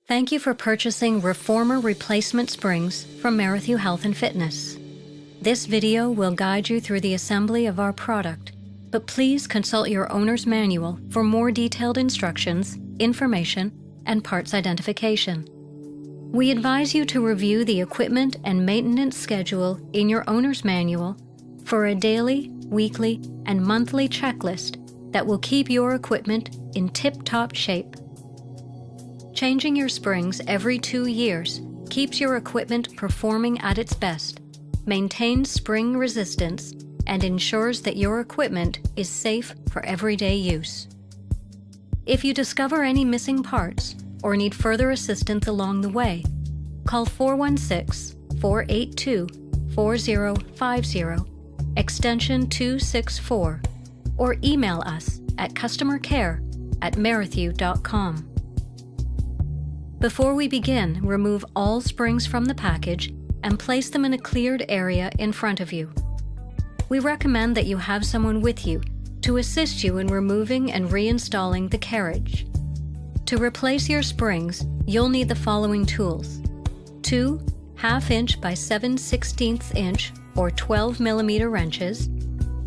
Thank you for purchasing Reformer replacement springs from Merrithew Health and Fitness. This video will guide you through the assembly of our product, but please consult your owner's manual for more detailed instructions, information, and parts identification. We advise you to review the equipment and maintenance schedule in your owner's manual for a daily, weekly, and monthly checklist that will keep your equipment in tip-top shape. Changing your springs every 2 years keeps your equipment performing at its best, maintains spring resistance, and ensures that your equipment is safe for everyday use. If you discover any missing parts or need further assistance along the way, call 416-482-4050, extension 264, or email us at customercare@merrithew.com. Before we begin, remove all springs from the package and place them in a cleared area in front of you. We recommend that you have someone with you to assist you in removing and reinstalling the carriage. To replace your springs, you'll need the following tools: 2 1/2" by 7/16 inch or 12 mm wrenches,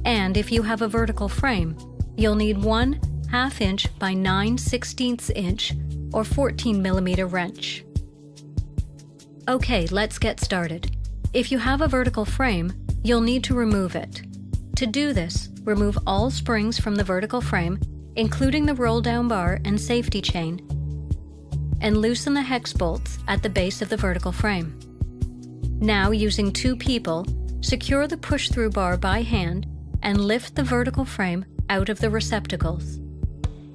and if you have a vertical frame, you'll need 1 1/2" by 9/16 inch or 14 mm wrench. Okay, let's get started. If you have a vertical frame, you'll need to remove it. To do this, remove all springs from the vertical frame, including the roll-down bar and safety chain, and loosen the hex bolts at the base of the vertical frame. Now, using 2 people, secure the push-through bar by hand and lift the vertical frame out of the receptacles.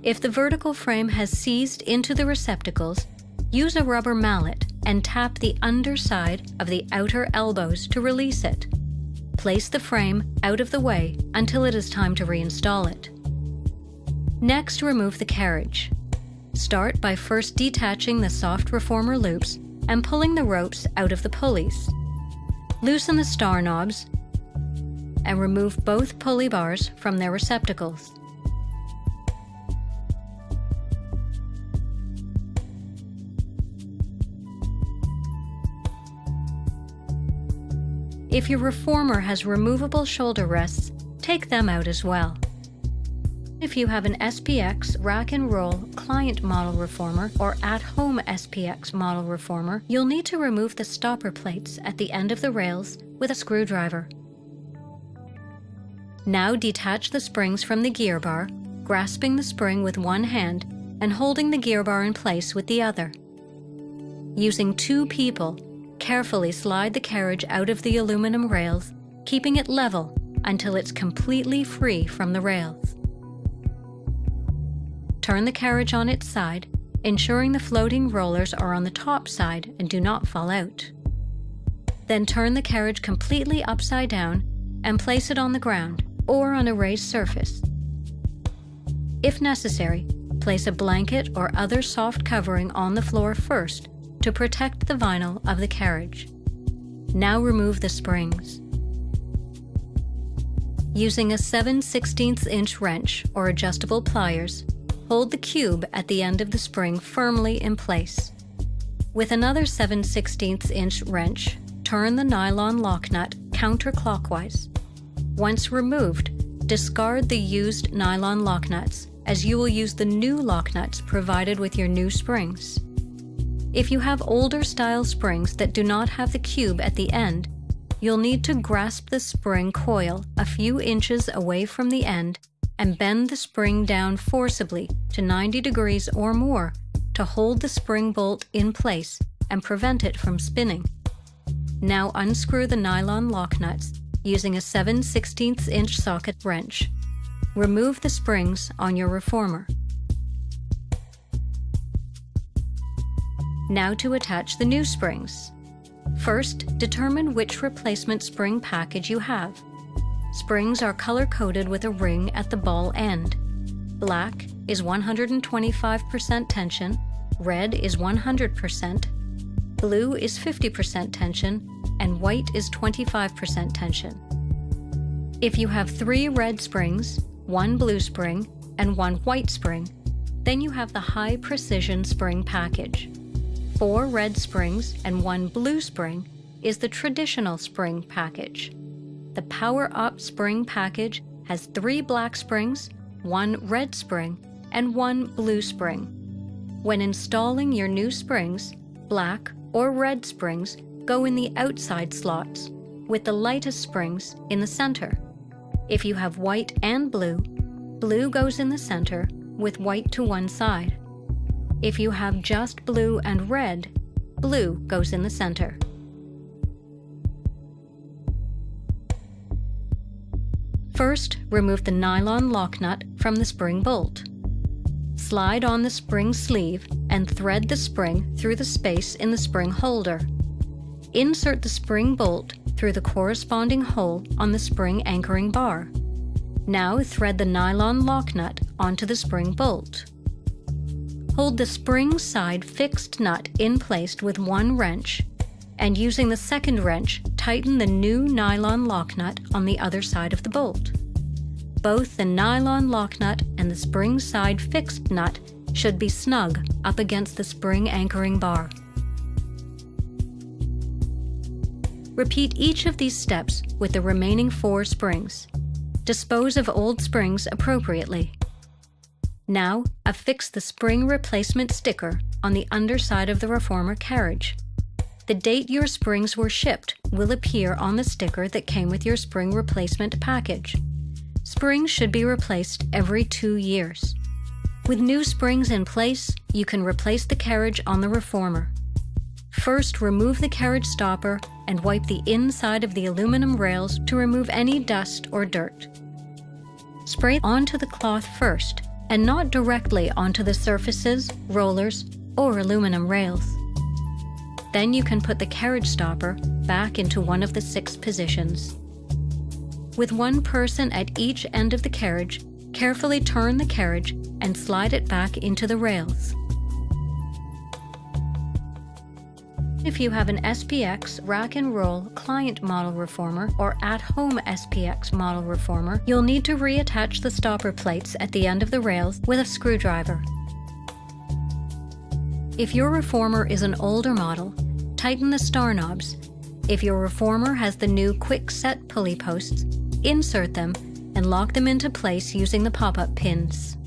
If the vertical frame has seized into the receptacles, use a rubber mallet and tap the underside of the outer elbows to release it. Place the frame out of the way until it is time to reinstall it. Next, remove the carriage. Start by first detaching the soft reformer loops and pulling the ropes out of the pulleys. Loosen the star knobs and remove both pulley bars from their receptacles. If your reformer has removable shoulder rests, take them out as well. If you have an SPX rack and roll client model reformer or at-home SPX model reformer, you'll need to remove the stopper plates at the end of the rails with a screwdriver. Now detach the springs from the gear bar, grasping the spring with one hand and holding the gear bar in place with the other. Using 2 people, carefully slide the carriage out of the aluminum rails, keeping it level until it's completely free from the rails. Turn the carriage on its side, ensuring the floating rollers are on the top side and do not fall out. Then turn the carriage completely upside down and place it on the ground or on a raised surface. If necessary, place a blanket or other soft covering on the floor first to protect the vinyl of the carriage. Now remove the springs. Using a 7/16 inch wrench or adjustable pliers, hold the cube at the end of the spring firmly in place. With another 7/16 inch wrench, turn the nylon lock nut counterclockwise. Once removed, discard the used nylon lock nuts, as you will use the new lock nuts provided with your new springs. If you have older style springs that do not have the cube at the end, you'll need to grasp the spring coil a few inches away from the end and bend the spring down forcibly to 90 degrees or more to hold the spring bolt in place and prevent it from spinning. Now unscrew the nylon lock nuts using a 7/16 inch socket wrench. Remove the springs on your reformer. Now to attach the new springs. First, determine which replacement spring package you have. Springs are color-coded with a ring at the ball end. Black is 125% tension, red is 100%, blue is 50% tension, and white is 25% tension. If you have 3 red springs, 1 blue spring, and 1 white spring, then you have the high precision spring package. 4 red springs and 1 blue spring is the traditional spring package. The Power Up spring package has 3 black springs, 1 red spring, and 1 blue spring. When installing your new springs, black or red springs go in the outside slots, with the lightest springs in the center. If you have white and blue, blue goes in the center with white to one side. If you have just blue and red, blue goes in the center. First, remove the nylon lock nut from the spring bolt. Slide on the spring sleeve and thread the spring through the space in the spring holder. Insert the spring bolt through the corresponding hole on the spring anchoring bar. Now thread the nylon lock nut onto the spring bolt. Hold the spring side fixed nut in place with 1 wrench, and using the second wrench, tighten the new nylon lock nut on the other side of the bolt. Both the nylon lock nut and the spring side fixed nut should be snug up against the spring anchoring bar. Repeat each of these steps with the remaining 4 springs. Dispose of old springs appropriately. Now, affix the spring replacement sticker on the underside of the reformer carriage. The date your springs were shipped will appear on the sticker that came with your spring replacement package. Springs should be replaced every 2 years. With new springs in place, you can replace the carriage on the reformer. First, remove the carriage stopper and wipe the inside of the aluminum rails to remove any dust or dirt. Spray onto the cloth first, and not directly onto the surfaces, rollers, or aluminum rails. Then you can put the carriage stopper back into one of the 6 positions. With 1 person at each end of the carriage, carefully turn the carriage and slide it back into the rails. If you have an SPX rack and roll client model reformer or at-home SPX model reformer, you'll need to reattach the stopper plates at the end of the rails with a screwdriver. If your reformer is an older model, tighten the star knobs. If your reformer has the new quick set pulley posts, insert them and lock them into place using the pop-up pins.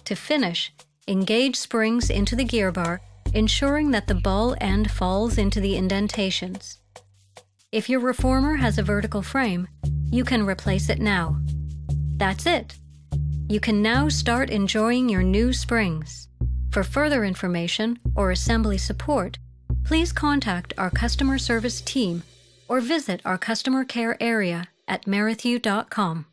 To finish, engage springs into the gear bar, ensuring that the ball end falls into the indentations. If your reformer has a vertical frame, you can replace it now. That's it! You can now start enjoying your new springs. For further information or assembly support, please contact our customer service team or visit our customer care area at merrithew.com.